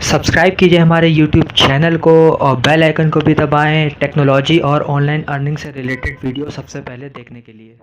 Subscribe कीजिए हमारे YouTube channel को और बेल आइकन को भी दबाएं टेक्नोलॉजी और ऑनलाइन अर्निंग से रिलेटेड वीडियो सबसे पहले देखने के लिए।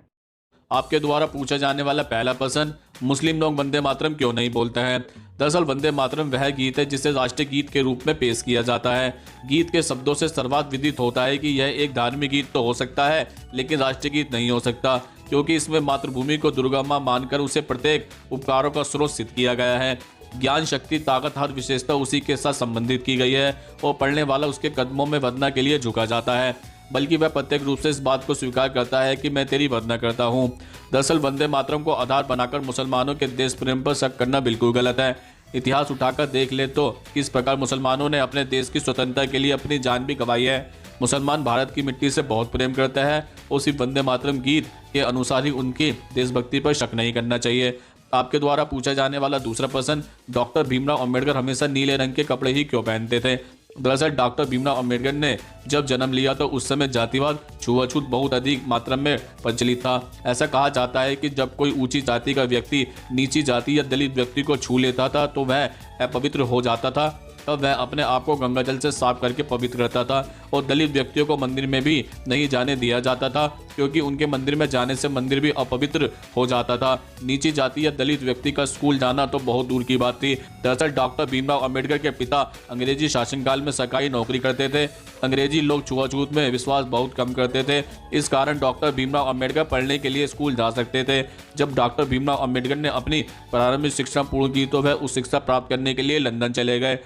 आपके द्वारा पूछा जाने वाला पहला प्रश्न, मुस्लिम लोग वंदे मातरम क्यों नहीं बोलते हैं। दरअसल वंदे मातरम वह गीत है जिसे राष्ट्रीय गीत के रूप में पेश किया जाता है। गीत के शब्दों से सर्वात विदित होता है कि यह एक धार्मिक गीत तो हो सकता है लेकिन राष्ट्रीय गीत नहीं हो सकता, क्योंकि इसमें मातृभूमि को दुर्गा मां मानकर उसे प्रत्येक उपकारों का स्रोत सिद्ध किया गया है। ज्ञान, शक्ति, ताकत, हर विशेषता उसी के साथ संबंधित की गई है और पढ़ने वाला उसके कदमों में वंदना के लिए झुका जाता है, बल्कि वह प्रत्येक रूप से इस बात को स्वीकार करता है कि मैं तेरी वंदना करता हूँ। दरअसल वंदे मातरम को आधार बनाकर मुसलमानों के देश प्रेम पर शक करना बिल्कुल गलत है। इतिहास उठाकर देख ले तो किस प्रकार मुसलमानों ने अपने देश की स्वतंत्रता के लिए अपनी जान भी गंवाई है। मुसलमान भारत की मिट्टी से बहुत प्रेम करते हैं और सिर्फ वंदे मातरम गीत के अनुसार ही उनकी देशभक्ति पर शक नहीं करना चाहिए। आपके द्वारा पूछा जाने वाला दूसरा प्रश्न, डॉक्टर भीमराव अंबेडकर हमेशा नीले रंग के कपड़े ही क्यों पहनते थे। दरअसल डॉक्टर भीमराव अंबेडकर ने जब जन्म लिया तो उस समय जातिवाद, छुआछूत बहुत अधिक मात्रा में प्रचलित था। ऐसा कहा जाता है कि जब कोई ऊंची जाति का व्यक्ति नीची जाति या दलित व्यक्ति को छू लेता था तो वह अपवित्र हो जाता था। तब वह अपने आप को गंगा जल से साफ करके पवित्र करता था और दलित व्यक्तियों को मंदिर में भी नहीं जाने दिया जाता था, क्योंकि उनके मंदिर में जाने से मंदिर भी अपवित्र हो जाता था। नीची जाति या दलित व्यक्ति का स्कूल जाना तो बहुत दूर की बात थी। दरअसल डॉक्टर भीमराव अंबेडकर के पिता अंग्रेजी शासनकाल में सरकारी नौकरी करते थे। अंग्रेजी लोग छुआछूत में विश्वास बहुत कम करते थे, इस कारण डॉक्टर भीमराव अंबेडकर पढ़ने के लिए स्कूल जा सकते थे। जब डॉक्टर भीमराव अंबेडकर ने अपनी प्रारंभिक शिक्षा पूर्ण की तो वह उस शिक्षा प्राप्त करने के लिए लंदन चले गए।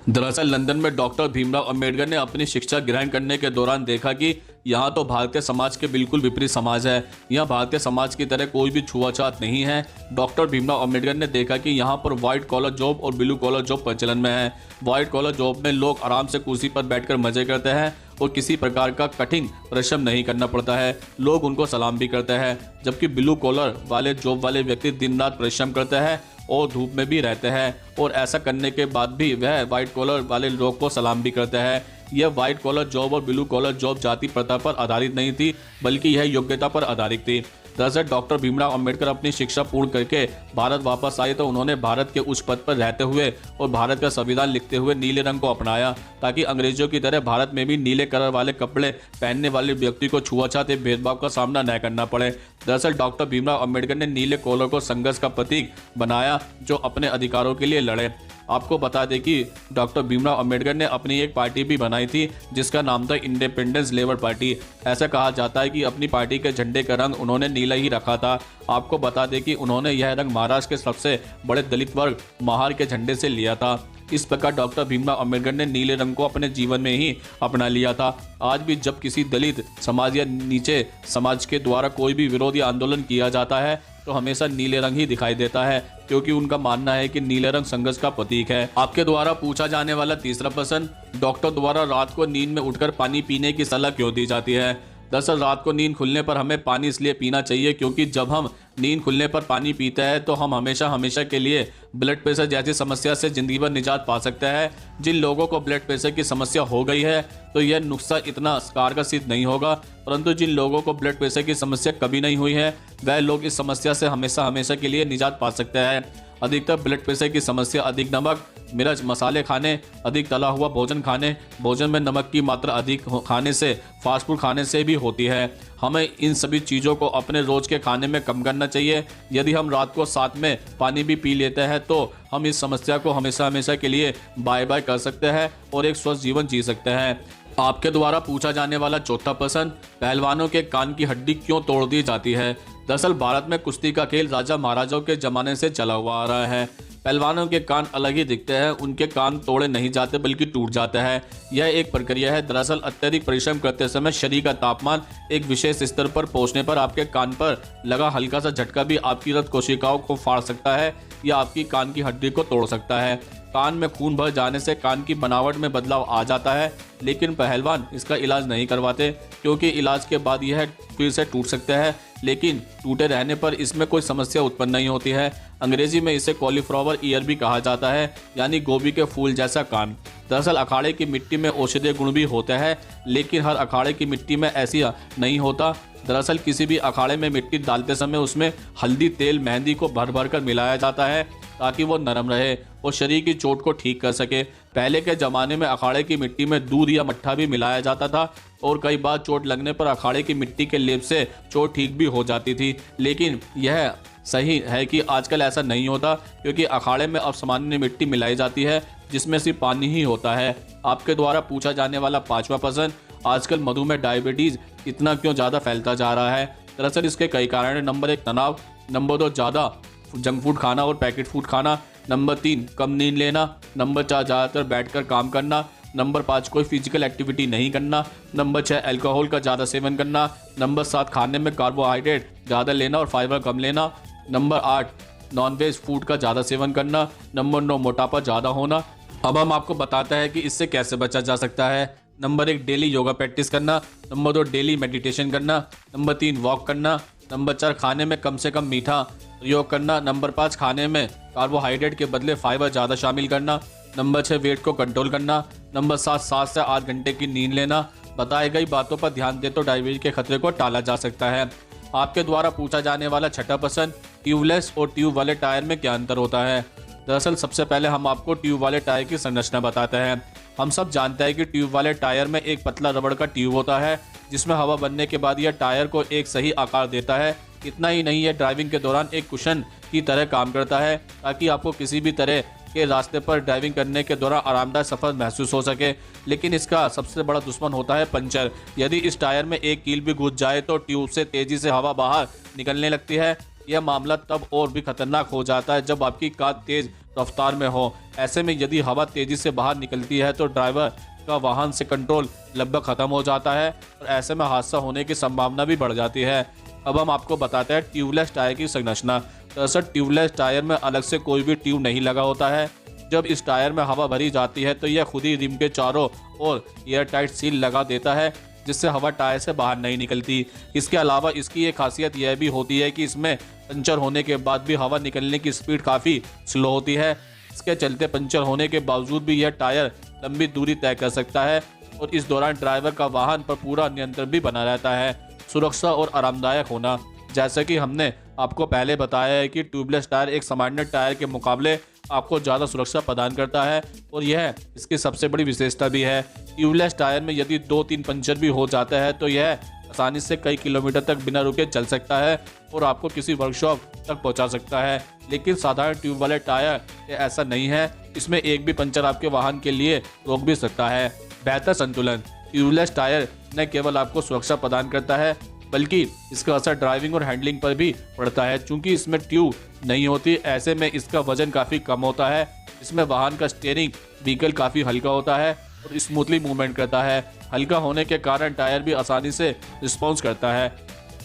दरअसल लंदन में डॉक्टर भीमराव अंबेडकर ने अपनी शिक्षा ग्रहण करने के दौरान देखा कि यहाँ तो भारतीय समाज के बिल्कुल विपरीत समाज है। यहाँ भारतीय समाज की तरह कोई भी छुआछूत नहीं है। डॉक्टर भीमराव अंबेडकर ने देखा कि यहाँ पर व्हाइट कॉलर जॉब और ब्लू कॉलर जॉब प्रचलन में है। व्हाइट कॉलर जॉब में लोग आराम से कुर्सी पर बैठकर मजे करते हैं और किसी प्रकार का कठिन परिश्रम नहीं करना पड़ता है, लोग उनको सलाम भी करते हैं। जबकि ब्लू कॉलर वाले जॉब वाले व्यक्ति दिन रात परिश्रम करते हैं और धूप में भी रहते हैं, और ऐसा करने के बाद भी वह व्हाइट कॉलर वाले लोग को सलाम भी करते हैं। यह व्हाइट कॉलर जॉब और ब्लू कॉलर जॉब जाति प्रथा पर आधारित नहीं थी, बल्कि यह योग्यता पर आधारित थी। दरअसल डॉक्टर भीमराव अंबेडकर अपनी शिक्षा पूर्ण करके भारत वापस आए तो उन्होंने भारत के उच्च पद पर रहते हुए और भारत का संविधान लिखते हुए नीले रंग को अपनाया, ताकि अंग्रेजों की तरह भारत में भी नीले कलर वाले कपड़े पहनने वाले व्यक्ति को छुआछूत भेदभाव का सामना न करना पड़े। दरअसल डॉक्टर भीमराव अंबेडकर ने नीले कॉलर को संघर्ष का प्रतीक बनाया, जो अपने अधिकारों के लिए लड़े। आपको बता दें कि डॉक्टर भीमराव अंबेडकर ने अपनी एक पार्टी भी बनाई थी जिसका नाम था इंडिपेंडेंस लेबर पार्टी। ऐसा कहा जाता है कि अपनी पार्टी के झंडे का रंग उन्होंने नीला ही रखा था। आपको बता दें कि उन्होंने यह रंग महाराष्ट्र के सबसे बड़े दलित वर्ग महार के झंडे से लिया था। इस प्रकार डॉक्टर भीमराव अंबेडकर ने नीले रंग को अपने जीवन में ही अपना लिया था। आज भी जब किसी दलित समाज या नीचे समाज के द्वारा कोई भी विरोध या आंदोलन किया जाता है तो हमेशा नीले रंग ही दिखाई देता है, क्योंकि उनका मानना है कि नीले रंग संघर्ष का प्रतीक है। आपके द्वारा पूछा जाने वाला तीसरा प्रश्न, डॉक्टर द्वारा रात को नींद में उठकर पानी पीने की सलाह क्यों दी जाती है। दरअसल रात को नींद खुलने पर हमें पानी इसलिए पीना चाहिए क्योंकि जब हम नींद खुलने पर पानी पीते हैं तो हम हमेशा के लिए ब्लड प्रेशर जैसी समस्या से जिंदगी भर निजात पा सकते हैं। जिन लोगों को ब्लड प्रेशर की समस्या हो गई है तो यह नुस्खा इतना कारगर सिद्ध नहीं होगा, परंतु जिन लोगों को ब्लड प्रेशर की समस्या कभी नहीं हुई है वह लोग इस समस्या से हमेशा के लिए निजात पा सकते हैं। अधिकतर ब्लड प्रेशर की समस्या अधिक नमक, मिर्च, मसाले खाने, अधिक तला हुआ भोजन खाने, भोजन में नमक की मात्रा अधिक खाने से, फास्ट फूड खाने से भी होती है। हमें इन सभी चीज़ों को अपने रोज के खाने में कम करना चाहिए। यदि हम रात को साथ में पानी भी पी लेते हैं तो हम इस समस्या को हमेशा के लिए बाय बाय कर सकते हैं और एक स्वस्थ जीवन जी सकते हैं। आपके द्वारा पूछा जाने वाला चौथा प्रश्न, पहलवानों के कान की हड्डी क्यों तोड़ दी जाती है। दरअसल भारत में कुश्ती का खेल राजा महाराजाओं के जमाने से चला हुआ आ रहा है। पहलवानों के कान अलग ही दिखते हैं, उनके कान तोड़े नहीं जाते बल्कि टूट जाते हैं। यह एक प्रक्रिया है। दरअसल अत्यधिक परिश्रम करते समय शरीर का तापमान एक विशेष स्तर पर पहुंचने पर आपके कान पर लगा हल्का सा झटका भी आपकी रक्त कोशिकाओं को फाड़ सकता है या आपकी कान की हड्डी को तोड़ सकता है। कान में खून भर जाने से कान की बनावट में बदलाव आ जाता है, लेकिन पहलवान इसका इलाज नहीं करवाते, क्योंकि इलाज के बाद यह फिर से टूट सकता है, लेकिन टूटे रहने पर इसमें कोई समस्या उत्पन्न नहीं होती है। अंग्रेजी में इसे कॉलीफ्लावर ईयर भी कहा जाता है, यानी गोभी के फूल जैसा कान। दरअसल अखाड़े की मिट्टी में औषधीय गुण भी होते हैं, लेकिन हर अखाड़े की मिट्टी में ऐसी नहीं होता। दरअसल किसी भी अखाड़े में मिट्टी डालते समय उसमें हल्दी, तेल, मेहंदी को भर भर कर मिलाया जाता है। ताकि वो नरम रहे और शरीर की चोट को ठीक कर सके। पहले के ज़माने में अखाड़े की मिट्टी में दूध या मट्ठा भी मिलाया जाता था और कई बार चोट लगने पर अखाड़े की मिट्टी के लेप से चोट ठीक भी हो जाती थी। लेकिन यह सही है कि आजकल ऐसा नहीं होता, क्योंकि अखाड़े में अब सामान्य मिट्टी मिलाई जाती है जिसमें सिर्फ पानी ही होता है। आपके द्वारा पूछा जाने वाला 5वां प्रश्न, आजकल मधुमेह डायबिटीज़ इतना क्यों ज़्यादा फैलता जा रहा है? दरअसल इसके कई कारण हैं। नंबर 1 तनाव, नंबर 2 ज़्यादा जंक फूड खाना और पैकेट फूड खाना, नंबर 3 कम नींद लेना, नंबर 4 ज़्यादातर बैठकर काम करना, नंबर 5 कोई फिजिकल एक्टिविटी नहीं करना, नंबर 6 अल्कोहल का ज़्यादा सेवन करना, नंबर 7 खाने में कार्बोहाइड्रेट ज़्यादा लेना और फाइबर कम लेना, नंबर 8 नॉनवेज फूड का ज़्यादा सेवन करना, नंबर 9 मोटापा ज़्यादा होना। अब हम आपको बताते हैं कि इससे कैसे बचा जा सकता है। नंबर 1 डेली योगा प्रैक्टिस करना, नंबर 2 डेली मेडिटेशन करना, नंबर 3 वॉक करना, नंबर 4 खाने में कम से कम मीठा प्रयोग करना, नंबर 5 खाने में कार्बोहाइड्रेट के बदले फाइबर ज़्यादा शामिल करना, नंबर 6 वेट को कंट्रोल करना, नंबर 7 से 8 घंटे की नींद लेना। बताई गई बातों पर ध्यान दे तो डायबिटीज के खतरे को टाला जा सकता है। आपके द्वारा पूछा जाने वाला 6वां प्रश्न, ट्यूबलेस और ट्यूब वाले टायर में क्या अंतर होता है? दरअसल सबसे पहले हम आपको ट्यूब वाले टायर की संरचना बताते हैं। हम सब जानते हैं कि ट्यूब वाले टायर में एक पतला रबड़ का ट्यूब होता है जिसमें हवा बनने के बाद यह टायर को एक सही आकार देता है। इतना ही नहीं, यह ड्राइविंग के दौरान एक कुशन की तरह काम करता है ताकि आपको किसी भी तरह के रास्ते पर ड्राइविंग करने के दौरान आरामदायक सफर महसूस हो सके। लेकिन इसका सबसे बड़ा दुश्मन होता है पंचर। यदि इस टायर में एक कील भी घुस जाए तो ट्यूब से तेजी से हवा बाहर निकलने लगती है। यह मामला तब और भी खतरनाक हो जाता है जब आपकी कार तेज रफ्तार में हो। ऐसे में यदि हवा तेजी से बाहर निकलती है तो ड्राइवर का वाहन से कंट्रोल लगभग खत्म हो जाता है और ऐसे में हादसा होने की संभावना भी बढ़ जाती है। अब हम आपको बताते हैं ट्यूबलेस टायर की संरचना। दरअसल ट्यूबलेस टायर में अलग से कोई भी ट्यूब नहीं लगा होता है। जब इस टायर में हवा भरी जाती है तो यह खुद ही रिम के चारों ओर एयर टाइट सील लगा देता है जिससे हवा टायर से बाहर नहीं निकलती। इसके अलावा इसकी एक खासियत यह भी होती है कि इसमें पंचर होने के बाद भी हवा निकलने की स्पीड काफ़ी स्लो होती है। इसके चलते पंचर होने के बावजूद भी यह टायर लंबी दूरी तय कर सकता है और इस दौरान ड्राइवर का वाहन पर पूरा नियंत्रण भी बना रहता है। सुरक्षा और आरामदायक होना, जैसा कि हमने आपको पहले बताया है कि ट्यूबलेस टायर एक सामान्य टायर के मुकाबले आपको ज़्यादा सुरक्षा प्रदान करता है और यह इसकी सबसे बड़ी विशेषता भी है। ट्यूबलेस टायर में यदि 2-3 पंचर भी हो जाता है तो यह आसानी से कई किलोमीटर तक बिना रुके चल सकता है और आपको किसी वर्कशॉप तक पहुंचा सकता है। लेकिन साधारण ट्यूब वाले टायर ऐसा नहीं है, इसमें एक भी पंचर आपके वाहन के लिए रोक भी सकता है। बेहतर संतुलन, ट्यूबलेस टायर न केवल आपको सुरक्षा प्रदान करता है बल्कि इसका असर ड्राइविंग और हैंडलिंग पर भी पड़ता है। चूंकि इसमें ट्यूब नहीं होती, ऐसे में इसका वजन काफ़ी कम होता है। इसमें वाहन का स्टीयरिंग व्हीकल काफ़ी हल्का होता है और स्मूथली मूवमेंट करता है। हल्का होने के कारण टायर भी आसानी से रिस्पॉन्स करता है।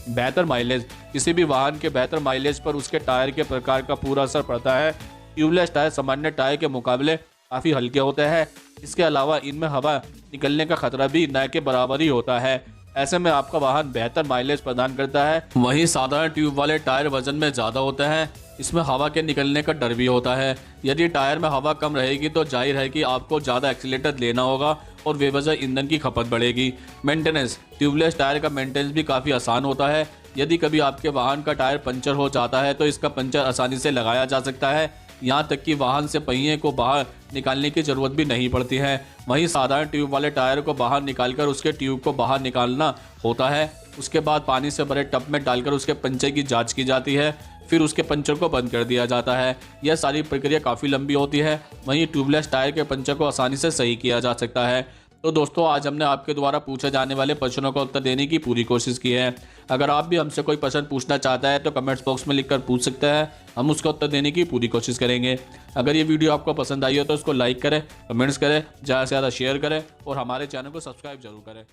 बेहतर माइलेज, किसी भी वाहन के बेहतर माइलेज पर उसके टायर के प्रकार का पूरा असर पड़ता है। ट्यूबलेस टायर सामान्य टायर के मुकाबले काफ़ी हल्के होते हैं। इसके अलावा इनमें हवा निकलने का खतरा भी न के बराबर ही होता है। ऐसे में आपका वाहन बेहतर माइलेज प्रदान करता है। वहीं साधारण ट्यूब वाले टायर वजन में ज़्यादा होते हैं, इसमें हवा के निकलने का डर भी होता है। यदि टायर में हवा कम रहेगी तो जाहिर है कि आपको ज़्यादा एक्सीलेटर लेना होगा और बेवजह ईंधन की खपत बढ़ेगी। मेंटेनेंस, ट्यूबलेस टायर का मेंटेनेंस भी काफ़ी आसान होता है। यदि कभी आपके वाहन का टायर पंचर हो जाता है तो इसका पंचर आसानी से लगाया जा सकता है। यहाँ तक कि वाहन से पहिए को बाहर निकालने की ज़रूरत भी नहीं पड़ती है। वहीं साधारण ट्यूब वाले टायर को बाहर निकालकर उसके ट्यूब को बाहर निकालना होता है। उसके बाद पानी से भरे टब में डालकर उसके पंचर की जांच की जाती है, फिर उसके पंचर को बंद कर दिया जाता है। यह सारी प्रक्रिया काफ़ी लंबी होती है। वहीं ट्यूबलेस टायर के पंचर को आसानी से सही किया जा सकता है। तो दोस्तों, आज हमने आपके द्वारा पूछे जाने वाले प्रश्नों का उत्तर देने की पूरी कोशिश की है। अगर आप भी हमसे कोई प्रश्न पूछना चाहता है तो कमेंट्स बॉक्स में लिखकर पूछ सकते हैं, हम उसका उत्तर देने की पूरी कोशिश करेंगे। अगर ये वीडियो आपको पसंद आई हो तो इसको लाइक करें, कमेंट्स करें, ज़्यादा से ज़्यादा शेयर करें और हमारे चैनल को सब्सक्राइब जरूर करें।